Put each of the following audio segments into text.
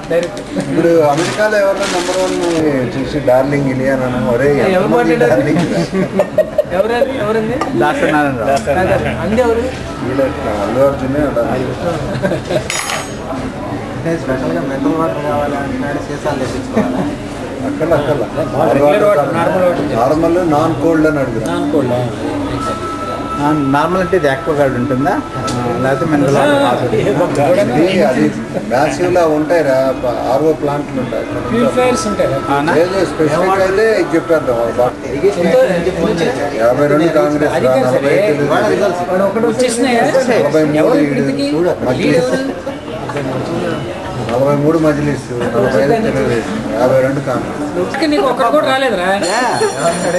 ఇప్పుడు అమెరికాలో ఎవరైనా నెంబర్ 1 చూసి డార్లింగ్ ఇలియానా ఒరే డార్లింగ్ ఎవరండి అంది ఎవరు అల్లు అర్జునే స్పెషల్గా మినరల్ వాటర్ కావాలి అంటున్నాడు, సీసాలు తెప్పించుకోవాలి. నార్మల్ నాన్ కోల్డ్ అని అడుగురా. నార్మల్ అంటే ఇది ఎక్కువ గార్డ్ ఉంటుందా లేకపోతే మినరల్ అది మ్యాసివ్లా ఉంటాయిరా, ఆర్ఓ ప్లాంట్లు ఉంటాయి. స్పెసిఫిక్ అయితే ఇది చెప్పేద్దాం. 52 కాంగ్రెస్, 43 మజ్లిస్, 45 తెలుగుదేశం, 52 కాంగ్రెస్. నీకు ఒక్కరు కూడా రాలేదురా.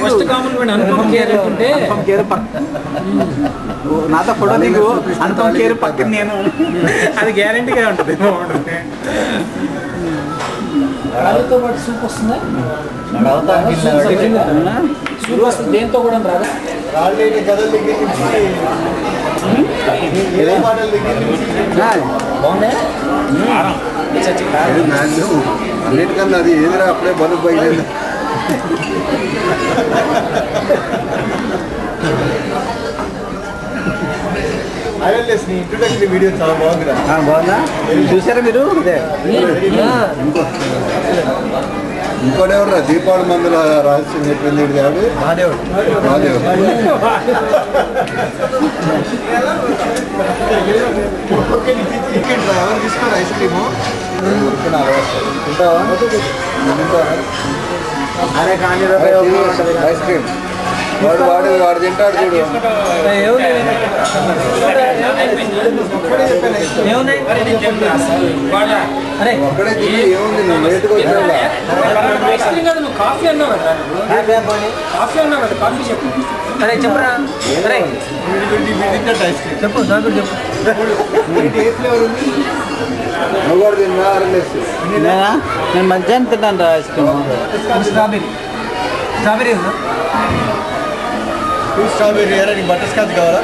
ఫస్ట్ కాంప్లిమెంట్ అనుపమ్ కేర్ ఉంటే నాతో ఫోటో దిగు, అనుపమ్ కేర్ పక్కన నేను, అది గ్యారంటీగా ఉంటుంది. రాళ్ళతో పాటు సూప్ వస్తుందా? సూప్ వస్తుంది దేంతో కూడా రాదా? బాగుందా? అన్నిటికన్నా అది ఏదిరా అప్పుడే బలుపు బయలుదేరి. ఇంట్రొడక్షన్ వీడియో చాలా బాగుంది. బాగుందా? చూసారా మీరు? ఇంకోటి ఎవరు దీపావళి మందుల రహస్యం చెప్పింది మహాదేవుడు. ఎవరు తీసుకోరు ఐస్ క్రీము తింటావా? అరే కానీ ఐస్ క్రీమ్ వాడు తింటాడు చూడు. ఒక్కడే తిని ఏముంది, నువ్వు లేటుగా వచ్చావుగా. కాఫీ అన్నావు కదా, కాఫీ అన్నావు కదా, కాఫీ చెప్పు. అరే చెప్పురా, అరే చెప్పు, నాకు చెప్పు. నువ్వు కూడా తిన్నా అరలేసి. నేను మధ్యాహ్నం తిన్నాను రా ఐస్ క్రీమ్. స్ట్రాబెరీ ఉందా? 2 స్ట్రాబెరీ. నీకు బటర్ స్కాచ్ కావాలా?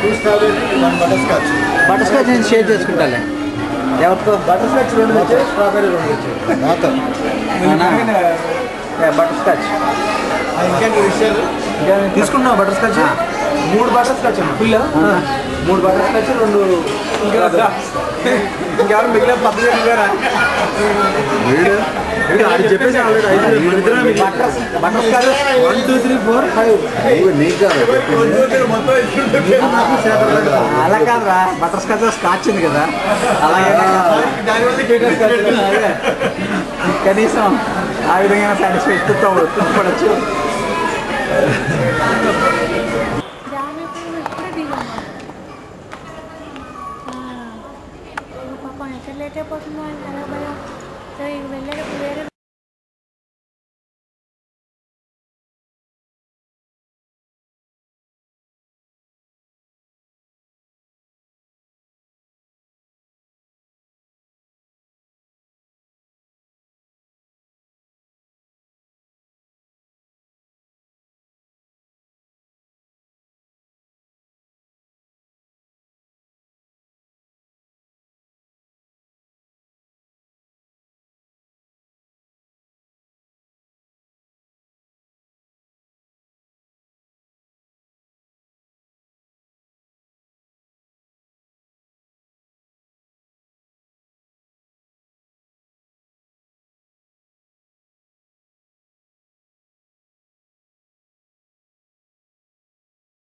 2 strawberry, 1 butter scotch. Butter scotch నేను షేర్ చేసుకుంటాలే. ఎవరితో? బటర్ స్కాచ్ 2 వచ్చాయి, స్ట్రాబెరీ 2 వచ్చాయి. నాతో బటర్ స్కాచ్ ఇంకేంటి విషయాలు తీసుకున్నావు? Butter scotch 3 butter scotch full, 3 butter scotch 2 ఇంకెవరు మిగిలిన పద్ధతి చెప్పారా? చెప్పేసి బటర్ స్కాచ్ 1 2 3 4 5 అలా కాదురా, బటర్ స్కాచ్ స్కాచ్ ఉంది కదా, అలాగే కనీసం ఆ విధంగా సాటిస్ఫై తృప్తిపడచ్చు. పాపం ఎక్కడ లేట్ అయిపోతుందో అని చాలా భయం. సో ఇక వెళ్ళేటప్పుడు వేరే